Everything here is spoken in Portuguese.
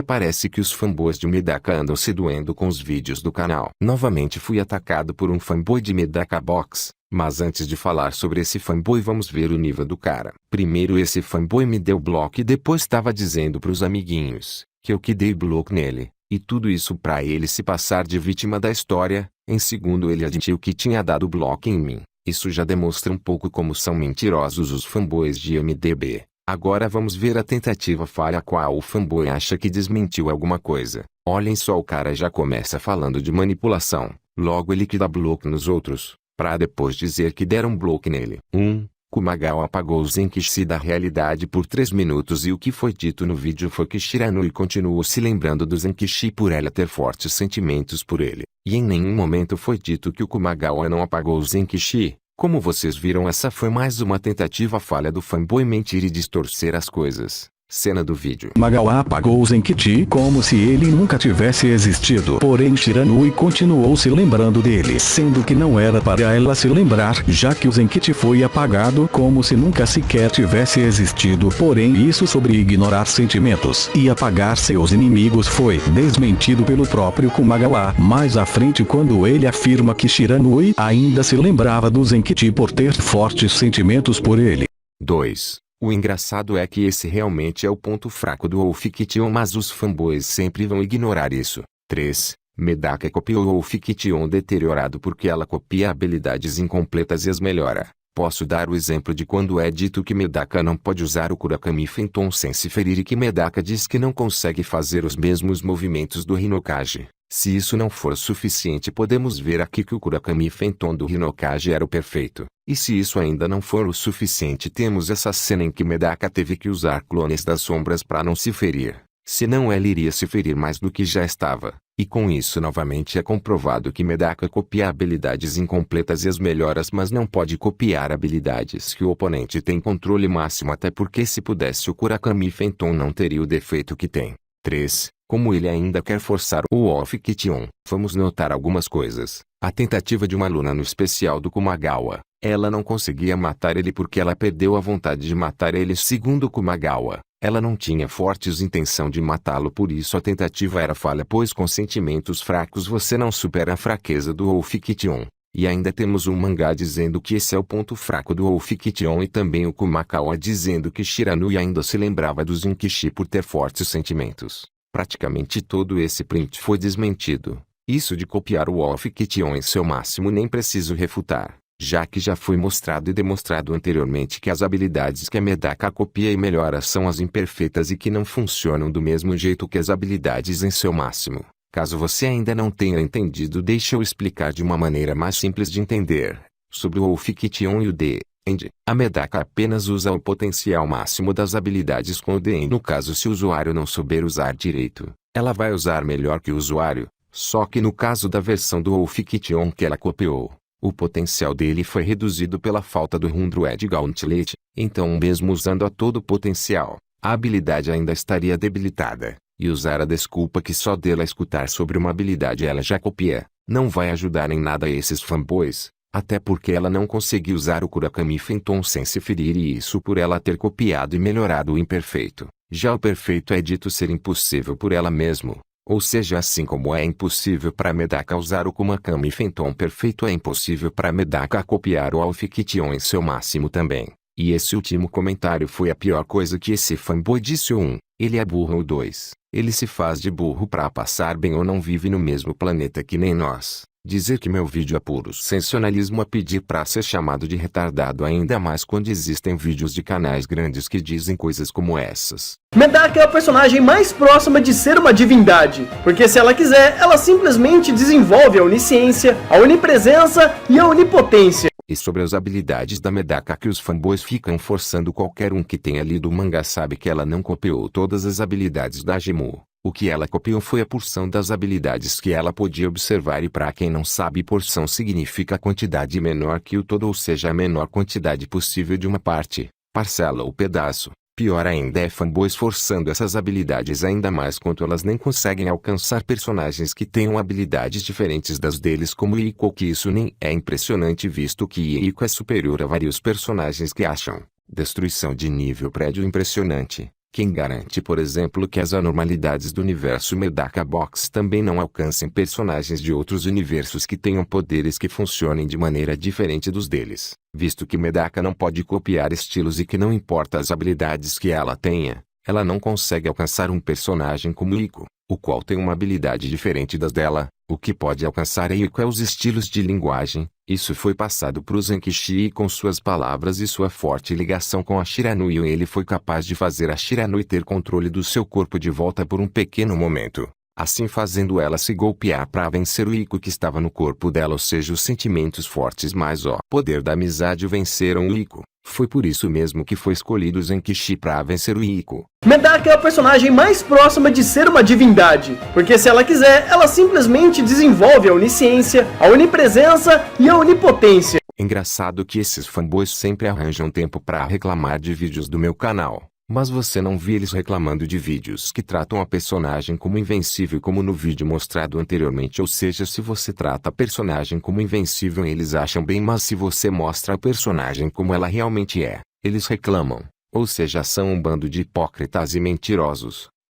Parece que os fanboys de Medaka andam se doendo com os vídeos do canal. Novamente fui atacado por um fanboy de Medaka Box, mas antes de falar sobre esse fanboy vamos ver o nível do cara. Primeiro esse fanboy me deu bloco e depois estava dizendo pros amiguinhos que eu que dei bloco nele, e tudo isso pra ele se passar de vítima da história. Em segundo ele admitiu que tinha dado bloco em mim. Isso já demonstra um pouco como são mentirosos os fanboys de MDB. Agora vamos ver a tentativa falha a qual o fanboy acha que desmentiu alguma coisa. Olhem só, o cara já começa falando de manipulação, logo ele que dá bloco nos outros, pra depois dizer que deram bloco nele. Kumagawa apagou o Zenkichi da realidade por 3 minutos e o que foi dito no vídeo foi que Shiranui continuou se lembrando do Zenkichi por ela ter fortes sentimentos por ele. E em nenhum momento foi dito que o Kumagawa não apagou o Zenkichi. Como vocês viram, essa foi mais uma tentativa falha do fanboy mentir e distorcer as coisas. Cena do vídeo. Kumagawa apagou o Zenkichi como se ele nunca tivesse existido. Porém Shiranui continuou se lembrando dele, sendo que não era para ela se lembrar, já que o Zenkichi foi apagado como se nunca sequer tivesse existido. Porém isso sobre ignorar sentimentos e apagar seus inimigos foi desmentido pelo próprio Kumagawa mais à frente, quando ele afirma que Shiranui ainda se lembrava do Zenkichi por ter fortes sentimentos por ele. 2. O engraçado é que esse realmente é o ponto fraco do Wolfkition, mas os fanboys sempre vão ignorar isso. 3. Medaka copiou o Wolfkition deteriorado porque ela copia habilidades incompletas e as melhora. Posso dar o exemplo de quando é dito que Medaka não pode usar o Kurakami Phantom sem se ferir e que Medaka diz que não consegue fazer os mesmos movimentos do Hinokage. Se isso não for suficiente, podemos ver aqui que o Kurakami Phantom do Hinokage era o perfeito. E se isso ainda não for o suficiente, temos essa cena em que Medaka teve que usar clones das sombras para não se ferir. Senão ela iria se ferir mais do que já estava. E com isso novamente é comprovado que Medaka copia habilidades incompletas e as melhoras, mas não pode copiar habilidades que o oponente tem controle máximo, até porque se pudesse o Kurakami Phantom não teria o defeito que tem. 3. Como ele ainda quer forçar o Wolfkition, vamos notar algumas coisas. A tentativa de uma aluna no especial do Kumagawa. Ela não conseguia matar ele porque ela perdeu a vontade de matar ele. Segundo Kumagawa, ela não tinha fortes intenção de matá-lo, por isso a tentativa era falha, pois com sentimentos fracos você não supera a fraqueza do Wolfkition. E ainda temos um mangá dizendo que esse é o ponto fraco do Wolfkition, e também o Kumagawa dizendo que Shiranui ainda se lembrava do Zenkichi por ter fortes sentimentos. Praticamente todo esse print foi desmentido. Isso de copiar o Wolfkition em seu máximo nem preciso refutar, já que já foi mostrado e demonstrado anteriormente que as habilidades que a Medaka copia e melhora são as imperfeitas e que não funcionam do mesmo jeito que as habilidades em seu máximo. Caso você ainda não tenha entendido, deixa eu explicar de uma maneira mais simples de entender. Sobre o Wolfkition e o The-End, a Medaka apenas usa o potencial máximo das habilidades com o The-End. No caso, se o usuário não souber usar direito, ela vai usar melhor que o usuário. Só que no caso da versão do Wolfkition que ela copiou, o potencial dele foi reduzido pela falta do 100 Gauntlet, então mesmo usando a todo o potencial, a habilidade ainda estaria debilitada, e usar a desculpa que só dela escutar sobre uma habilidade ela já copia, não vai ajudar em nada a esses fanboys, até porque ela não conseguiu usar o Kurakami Phantom sem se ferir, e isso por ela ter copiado e melhorado o imperfeito. Já o perfeito é dito ser impossível por ela mesmo. Ou seja, assim como é impossível para Medaka usar o Kurakami Phantom perfeito, é impossível para Medaka copiar o Wolfkition em seu máximo também. E esse último comentário foi a pior coisa que esse fanboy disse. 1. Ele é burro. 2. Ele se faz de burro para passar bem ou não vive no mesmo planeta que nem nós. Dizer que meu vídeo é puro sensacionalismo é pedir para ser chamado de retardado, ainda mais quando existem vídeos de canais grandes que dizem coisas como essas. Medaka é a personagem mais próxima de ser uma divindade, porque se ela quiser, ela simplesmente desenvolve a onisciência, a onipresença e a onipotência. E sobre as habilidades da Medaka que os fanboys ficam forçando, qualquer um que tenha lido o mangá sabe que ela não copiou todas as habilidades da Gemu. O que ela copiou foi a porção das habilidades que ela podia observar, e para quem não sabe, porção significa quantidade menor que o todo, ou seja, a menor quantidade possível de uma parte, parcela ou pedaço. Pior ainda é fanboys forçando essas habilidades ainda mais quando elas nem conseguem alcançar personagens que tenham habilidades diferentes das deles, como Iiko, que isso nem é impressionante visto que Iiko é superior a vários personagens que acham destruição de nível prédio impressionante. Quem garante, por exemplo, que as anormalidades do universo Medaka Box também não alcancem personagens de outros universos que tenham poderes que funcionem de maneira diferente dos deles, visto que Medaka não pode copiar estilos e que não importa as habilidades que ela tenha, ela não consegue alcançar um personagem como Ico, o qual tem uma habilidade diferente das dela. O que pode alcançar Eiko é os estilos de linguagem. Isso foi passado para o Zenkichi e com suas palavras e sua forte ligação com a Shiranui ele foi capaz de fazer a Shiranui ter controle do seu corpo de volta por um pequeno momento, assim fazendo ela se golpear para vencer o Ico que estava no corpo dela, ou seja, os sentimentos fortes mais o poder da amizade venceram o Ico. Foi por isso mesmo que foi escolhido o Zenkichi para vencer o Ico. Medaka é a personagem mais próxima de ser uma divindade, porque se ela quiser, ela simplesmente desenvolve a onisciência, a onipresença e a onipotência. Engraçado que esses fanboys sempre arranjam tempo para reclamar de vídeos do meu canal, mas você não vê eles reclamando de vídeos que tratam a personagem como invencível como no vídeo mostrado anteriormente, ou seja, se você trata a personagem como invencível eles acham bem, mas se você mostra a personagem como ela realmente é, eles reclamam, ou seja, são um bando de hipócritas e mentirosos.